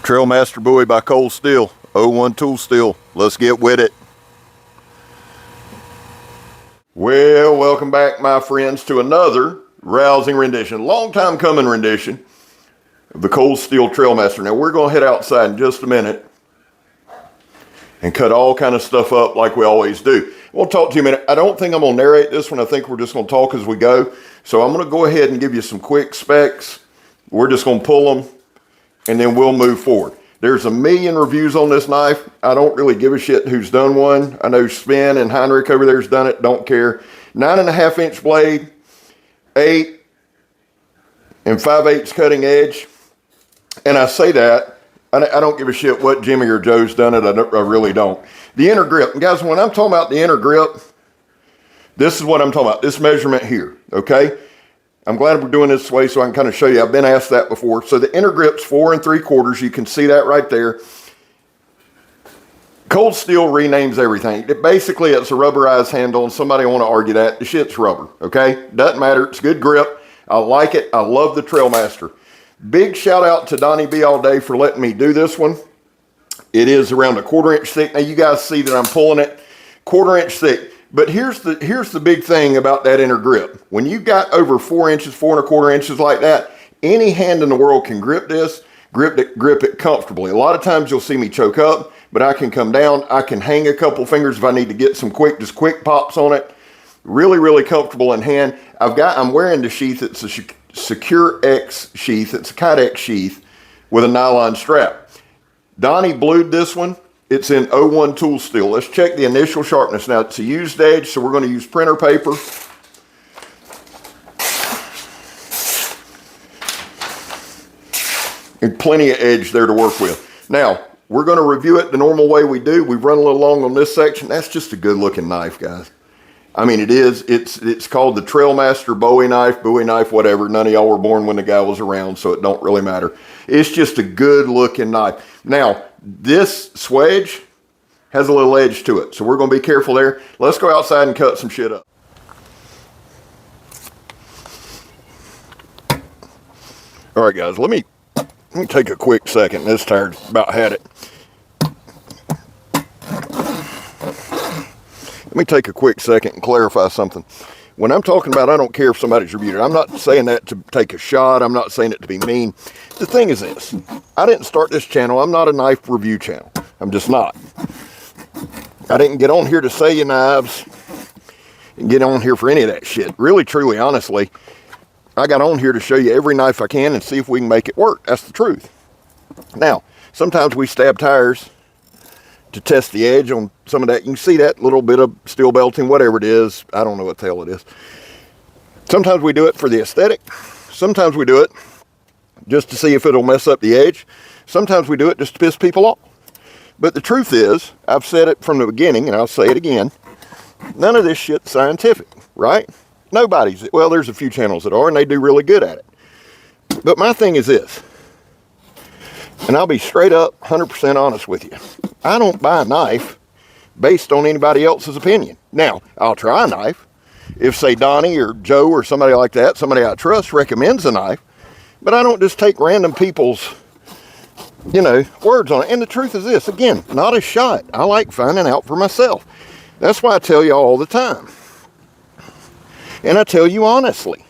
Trailmaster buoy by Cold Steel, 01 tool steel. Let's get with it. Well, welcome back, my friends, to another rousing rendition, long time coming rendition of the Cold Steel Trailmaster. Now we're going to head outside in just a minute and cut all kind of stuff up like we always do. We'll talk to you in a minute. I don't think I'm going to narrate this one. I think we're just going to talk as we go. So I'm going to go ahead and give you some quick specs. We're just going to pull them and then we'll move forward. There's a million reviews on this knife. I don't really give a shit who's done one. I know Sven and Heinrich over there has done it. Don't care. 9.5 inch blade, 8 and 5/8 cutting edge. And I say that, I don't give a shit what Jimmy or Joe's done it. I really don't. The inner grip. And guys, when I'm talking about the inner grip, this is what I'm talking about. This measurement here, okay? I'm glad we're doing this way so I can kind of show you. I've been asked that before. So the inner grip's 4 3/4. You can see that right there. Cold Steel renames everything. Basically, it's a rubberized handle, and somebody want to argue that. The shit's rubber, okay? Doesn't matter. It's good grip. I like it. I love the Trailmaster. Big shout out to Donnie B all day for letting me do this one. It is around a 1/4 inch thick. Now you guys see that I'm pulling it 1/4 inch thick. But here's the big thing about that inner grip. When you got over 4 inches, 4 1/4 inches like that, any hand in the world can grip this, grip it comfortably. A lot of times you'll see me choke up, but I can come down. I can hang a couple fingers if I need to get some just quick pops on it. Really, really comfortable in hand. I'm wearing the sheath. It's a Secure X sheath. It's a Kydex sheath with a nylon strap. Donnie blued this one. It's in 01 tool steel. Let's check the initial sharpness. Now it's a used edge, so we're going to use printer paper. And plenty of edge there to work with. Now, we're going to review it the normal way we do. We've run a little long on this section. That's just a good looking knife, guys. I mean, it is. It's called the Trailmaster Bowie knife, whatever. None of y'all were born when the guy was around, so it don't really matter. It's just a good looking knife. Now, this swedge has a little edge to it, so we're going to be careful there. Let's go outside and cut some shit up. All right, guys, let me take a quick second. This tire's about had it. Let me take a quick second and clarify something. When I'm talking about I don't care if somebody's reviewed it, I'm not saying that to take a shot. I'm not saying it to be mean. The thing is this. I didn't start this channel. I'm not a knife review channel. I'm just not. I didn't get on here to sell you knives and get on here for any of that shit. Really, truly, honestly, I got on here to show you every knife I can and see if we can make it work. That's the truth. Now, sometimes we stab tires to test the edge on some of that. You can see that little bit of steel belting, whatever it is. I don't know what the hell it is. Sometimes we do it for the aesthetic. Sometimes we do it just to see if it'll mess up the edge. Sometimes we do it just to piss people off. But the truth is, I've said it from the beginning, and I'll say it again, none of this shit's scientific, right? Nobody's. Well, there's a few channels that are, and they do really good at it. But my thing is this, and I'll be straight up 100% honest with you. I don't buy a knife based on anybody else's opinion. Now, I'll try a knife. If, say, Donnie or Joe or somebody like that, somebody I trust recommends a knife, but I don't just take random people's, words on it. And the truth is this, again, not a shot. I like finding out for myself. That's why I tell you all the time. And I tell you honestly,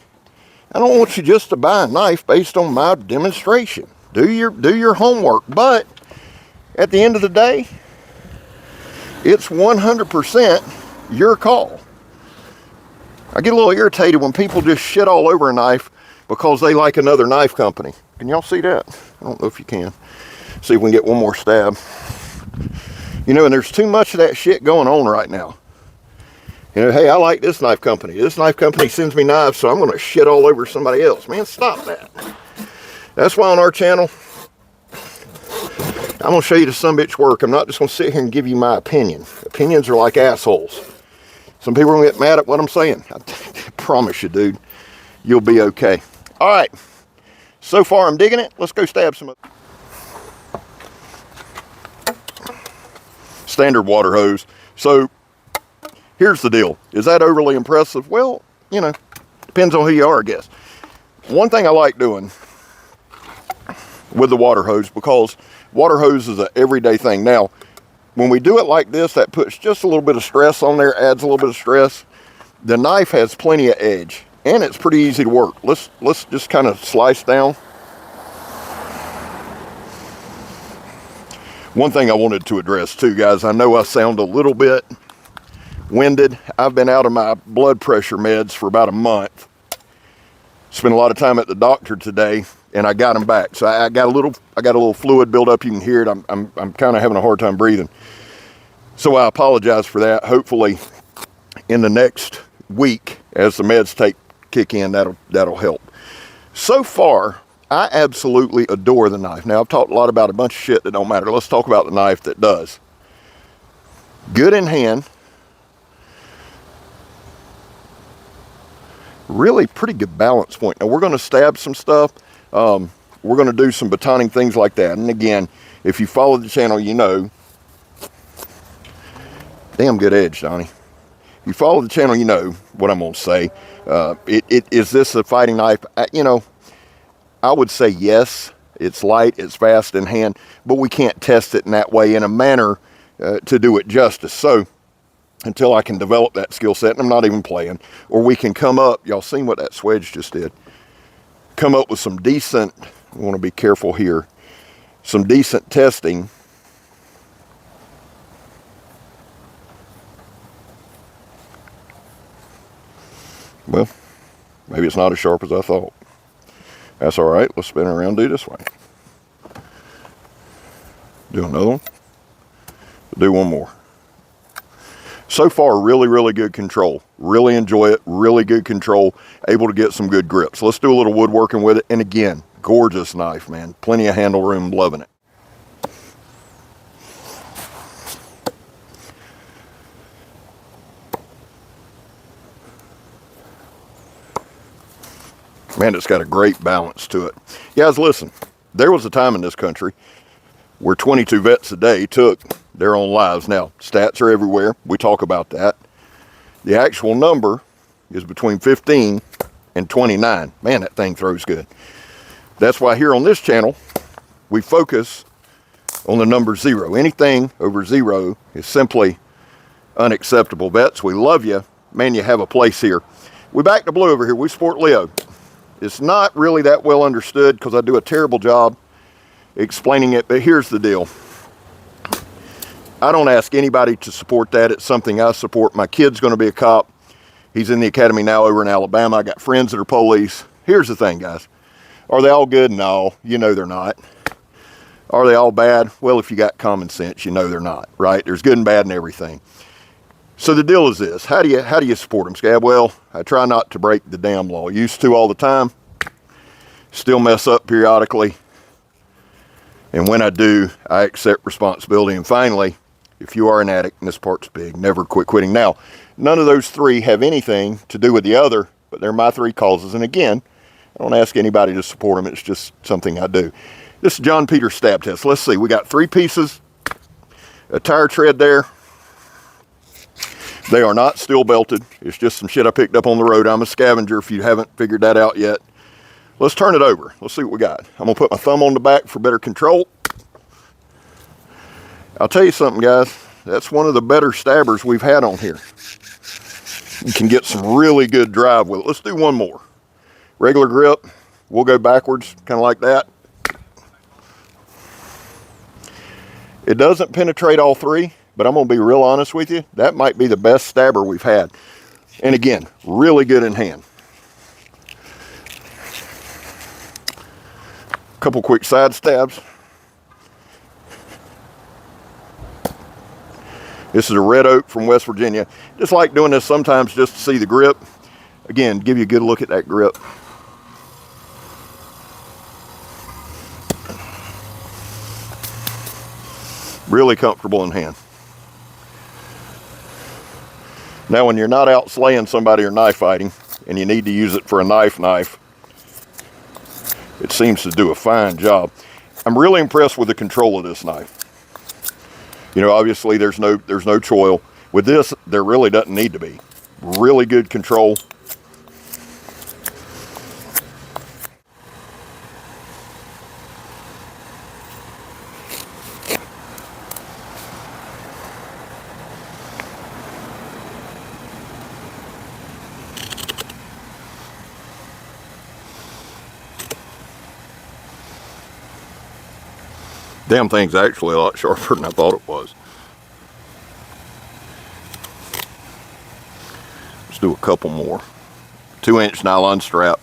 I don't want you just to buy a knife based on my demonstration. Do your homework, but at the end of the day, it's 100% your call. I get a little irritated when people just shit all over a knife because they like another knife company. Can y'all see that? I don't know if you can. See if we can get one more stab. And there's too much of that shit going on right now. Hey, I like this knife company. This knife company sends me knives, so I'm going to shit all over somebody else. Man, stop that. That's why on our channel, I'm going to show you the sumbitch work. I'm not just going to sit here and give you my opinion. Opinions are like assholes. Some people are going to get mad at what I'm saying. I promise you, dude, you'll be okay. All right. So far, I'm digging it. Let's go stab some. Standard water hose. So, here's the deal. Is that overly impressive? Well, depends on who you are, I guess. One thing I like doing with the water hose, because water hose is an everyday thing. Now, when we do it like this, that puts just a little bit of stress on there, adds a little bit of stress. The knife has plenty of edge, and it's pretty easy to work. Let's just kind of slice down. One thing I wanted to address too, guys, I know I sound a little bit winded. I've been out of my blood pressure meds for about a month. Spent a lot of time at the doctor today, and I got them back. So I got a little fluid build up. You can hear it. I'm kind of having a hard time breathing. So I apologize for that. Hopefully, in the next week, as the meds kick in, that'll help. So far, I absolutely adore the knife. Now, I've talked a lot about a bunch of shit that don't matter. Let's talk about the knife that does. Good in hand. Really pretty good balance point. Now, we're going to stab some stuff. We're going to do some batoning, things like that. And again, if you follow the channel, you know. Damn good edge, Donnie. If you follow the channel, you know what I'm going to say. Is this a fighting knife? You know, I would say yes. It's light, it's fast in hand, but we can't test it in that way, in a manner to do it justice. So until I can develop that skill set, and I'm not even playing, or we can come up, y'all seen what that swedge just did, come up with some decent, we want to be careful here, some decent testing. Well, maybe it's not as sharp as I thought. That's all right. Let's spin it around, do this way. Do another one. Do one more. So far, really, really good control. Really enjoy it. Really good control. Able to get some good grips. Let's do a little woodworking with it. And again, gorgeous knife, man. Plenty of handle room. Loving it. Man, it's got a great balance to it. Guys, listen, there was a time in this country where 22 vets a day took their own lives. Now, stats are everywhere. We talk about that. The actual number is between 15 and 29. Man, that thing throws good. That's why here on this channel, we focus on the number 0. Anything over 0 is simply unacceptable. Vets, we love you. Man, you have a place here. We back to blue over here. We support Leo. It's not really that well understood because I do a terrible job explaining it, but here's the deal. I don't ask anybody to support that. It's something I support. My kid's going to be a cop. He's in the academy now over in Alabama. I got friends that are police. Here's the thing, guys. Are they all good? No, you know they're not. Are they all bad? Well, if you got common sense, you know they're not, right? There's good and bad in everything. So the deal is this. How do you support them, Scab? Well, I try not to break the damn law. Used to all the time. Still mess up periodically. And when I do, I accept responsibility. And finally, if you are an addict, and this part's big, never quit quitting. Now, none of those 3 have anything to do with the other, but they're my 3 causes. And again, I don't ask anybody to support them. It's just something I do. This is John Peters stab test. Let's see. We got 3 pieces, a tire tread there. They are not steel belted. It's just some shit I picked up on the road. I'm a scavenger if you haven't figured that out yet. Let's turn it over. Let's see what we got. I'm going to put my thumb on the back for better control. I'll tell you something, guys. That's one of the better stabbers we've had on here. You can get some really good drive with it. Let's do one more. Regular grip. We'll go backwards, kind of like that. It doesn't penetrate all 3. But I'm going to be real honest with you. That might be the best stabber we've had. And again, really good in hand. A couple quick side stabs. This is a red oak from West Virginia. Just like doing this sometimes just to see the grip. Again, give you a good look at that grip. Really comfortable in hand. Now, when you're not out slaying somebody or knife fighting, and you need to use it for a knife, it seems to do a fine job. I'm really impressed with the control of this knife. You know, obviously there's no choil. With this, there really doesn't need to be. Really good control. Damn thing's actually a lot sharper than I thought it was. Let's do a couple more. 2-inch nylon strap.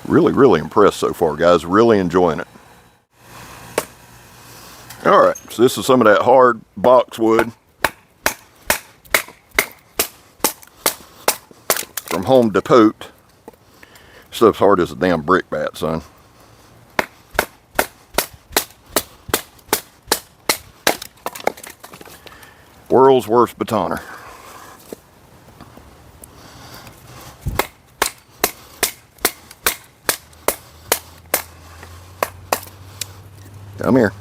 Really impressed so far, guys. Really enjoying it. All right, so this is some of that hard boxwood from Home Depot. Stuff's hard as a damn brick bat, son. World's worst batoner. Come here.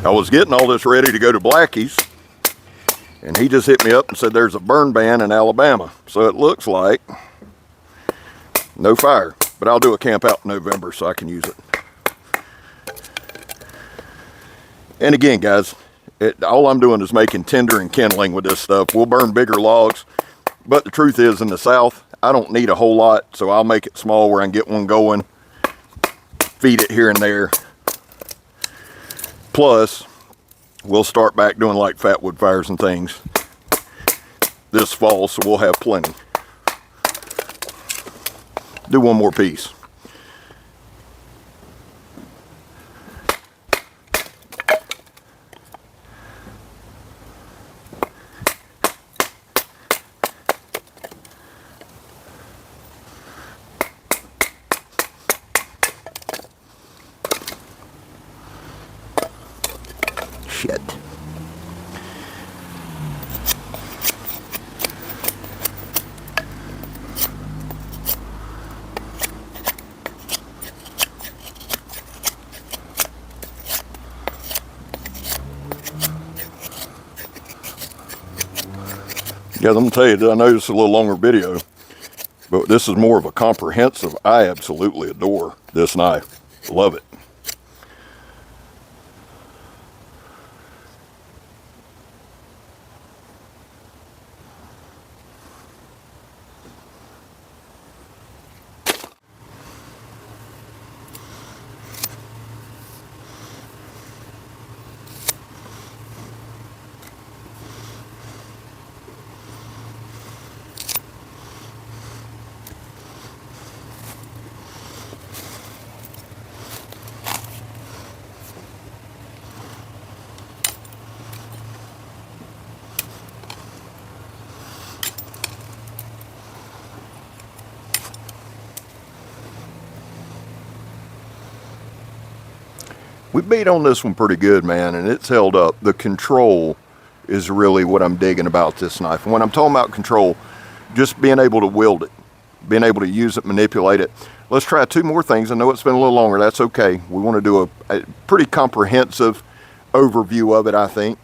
I was getting all this ready to go to Blackie's, and he just hit me up and said there's a burn ban in Alabama. So it looks like no fire, but I'll do a camp out in November so I can use it. And again, guys, all I'm doing is making tinder and kindling with this stuff. We'll burn bigger logs, but the truth is, in the South, I don't need a whole lot, so I'll make it small where I can get one going, feed it here and there. Plus, we'll start back doing like fat wood fires and things this fall, so we'll have plenty. Do one more piece. Shit. Yeah, I'm gonna tell you, I know this is a little longer video, but this is more of a comprehensive. I absolutely adore this knife. Love it. We beat on this one pretty good, man, and it's held up. The control is really what I'm digging about this knife. And when I'm talking about control, just being able to wield it, being able to use it, manipulate it. Let's try 2 more things. I know it's been a little longer. That's okay. We want to do a pretty comprehensive overview of it, I think.